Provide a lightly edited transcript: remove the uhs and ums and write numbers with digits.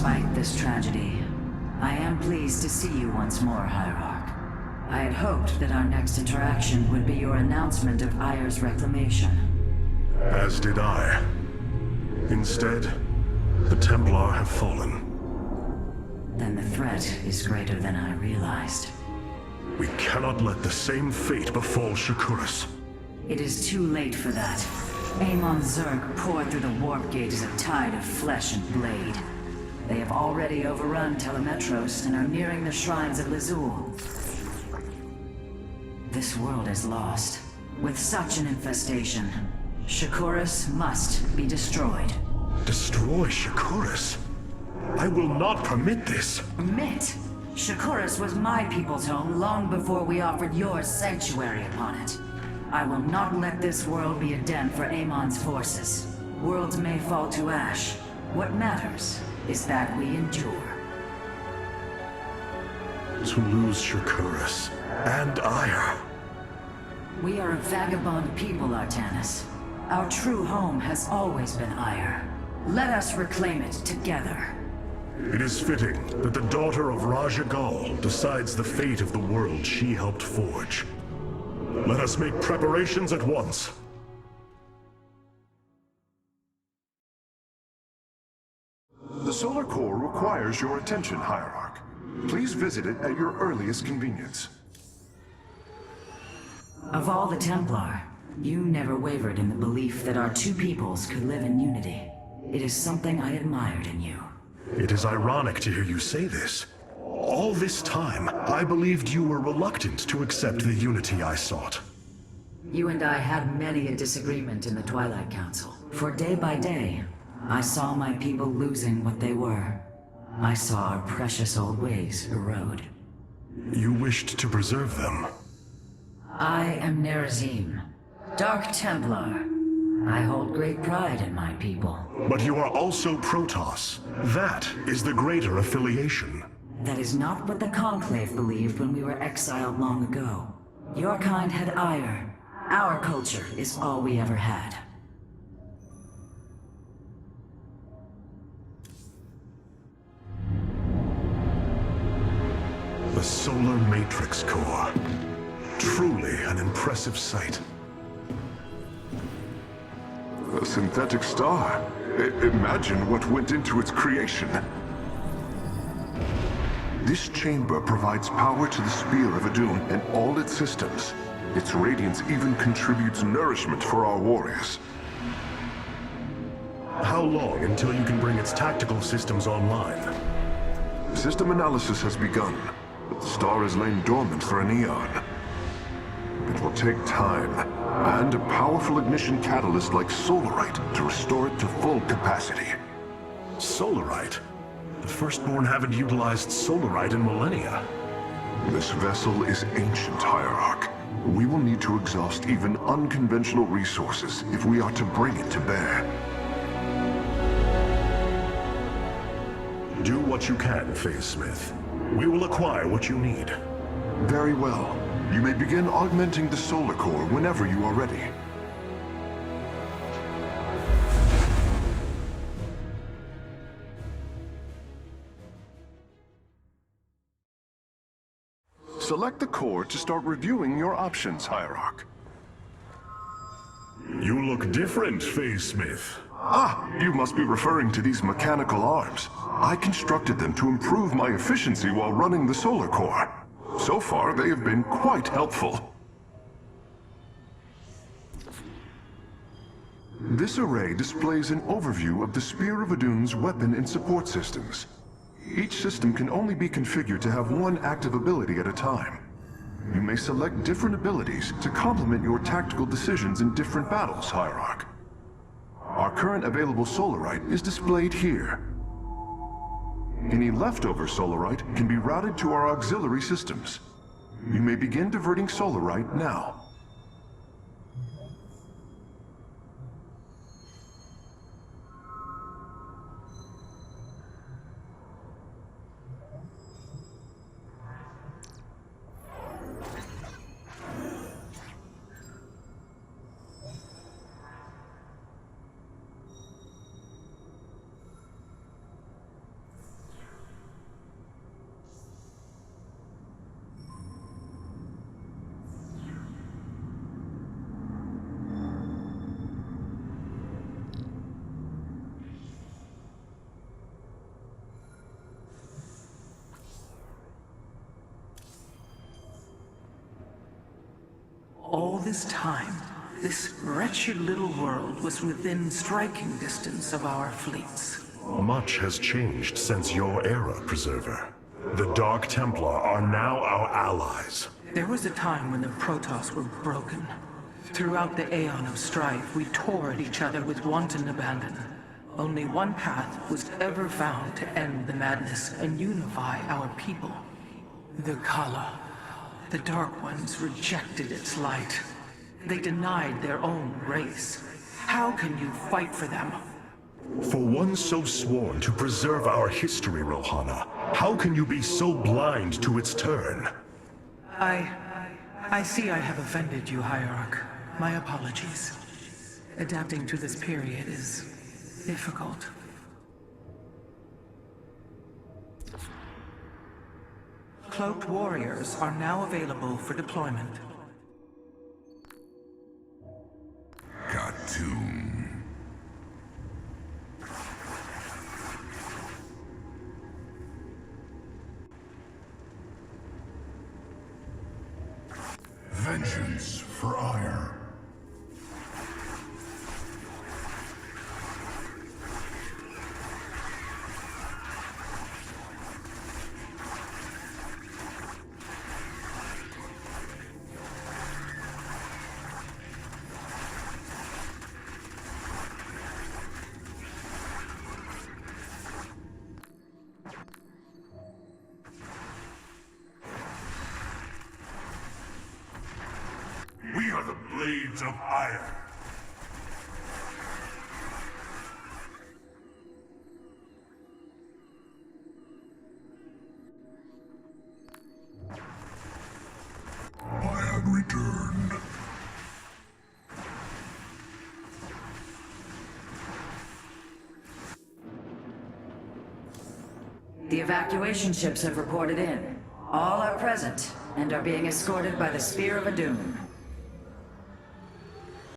Despite this tragedy, I am pleased to see you once more, Hierarch. I had hoped that our next interaction would be your announcement of Ayer's reclamation. As did I. Instead, the Templar have fallen. Then the threat is greater than I realized. We cannot let the same fate befall Shakuras. It is too late for that. Amon Zerg poured through the warp gate as a tide of flesh and blade. They have already overrun Telemetros and are nearing the shrines of Lizul. This world is lost. With such an infestation, Shakuras must be destroyed. Destroy Shakuras? I will not permit this. Permit? Shakuras was my people's home long before we offered yours sanctuary upon it. I will not let this world be a den for Amon's forces. Worlds may fall to ash. What matters is that we endure. To lose Shakuras and Ayer. We are a vagabond people, Artanis. Our true home has always been Ayer. Let us reclaim it together. It is fitting that the daughter of Raja Gal decides the fate of the world she helped forge. Let us make preparations at once. The solar core requires your attention, Hierarch. Please visit it at your earliest convenience. Of all the Templar, you never wavered in the belief that our two peoples could live in unity. It is something I admired in you. It is ironic to hear you say this. All this time, I believed you were reluctant to accept the unity I sought. You and I had many a disagreement in the Twilight Council. For day by day, I saw my people losing what they were. I saw our precious old ways erode. You wished to preserve them. I am Nerazim, Dark Templar. I hold great pride in my people. But you are also Protoss. That is the greater affiliation. That is not what the Conclave believed when we were exiled long ago. Your kind had ire. Our culture is all we ever had. The Solar Matrix Core. Truly an impressive sight. A synthetic star. Imagine what went into its creation. This chamber provides power to the Spear of Adun and all its systems. Its radiance even contributes nourishment for our warriors. How long until you can bring its tactical systems online? System analysis has begun, but the star has lain dormant for an eon. It will take time, and a powerful ignition catalyst like Solarite to restore it to full capacity. Solarite? The Firstborn haven't utilized Solarite in millennia. This vessel is ancient, Hierarch. We will need to exhaust even unconventional resources if we are to bring it to bear. Do what you can, Phase Smith. We will acquire what you need. Very well. You may begin augmenting the solar core whenever you are ready. Select the core to start reviewing your options, Hierarch. You look different, Phase Smith. Ah, you must be referring to these mechanical arms. I constructed them to improve my efficiency while running the solar core. So far, they have been quite helpful. This array displays an overview of the Spear of Adun's weapon and support systems. Each system can only be configured to have one active ability at a time. You may select different abilities to complement your tactical decisions in different battles, Hierarch. Our current available Solarite is displayed here. Any leftover Solarite can be routed to our auxiliary systems. You may begin diverting Solarite now. this time, this wretched little world was within striking distance of our fleets. Much has changed since your era, Preserver. The Dark Templar are now our allies. There was a time when the Protoss were broken. Throughout the aeon of strife, we tore at each other with wanton abandon. Only one path was ever found to end the madness and unify our people. The Kala. The Dark Ones rejected its light. They denied their own race. How can you fight for them? For one so sworn to preserve our history, Rohana, how can you be so blind to its turn? I see I have offended you, Hierarch. My apologies. Adapting to this period is difficult. Cloaked warriors are now available for deployment. Khartoum. Vengeance for ire. We are the Blades of Ire. I have returned. The evacuation ships have reported in. All are present and are being escorted by the Spear of Adun.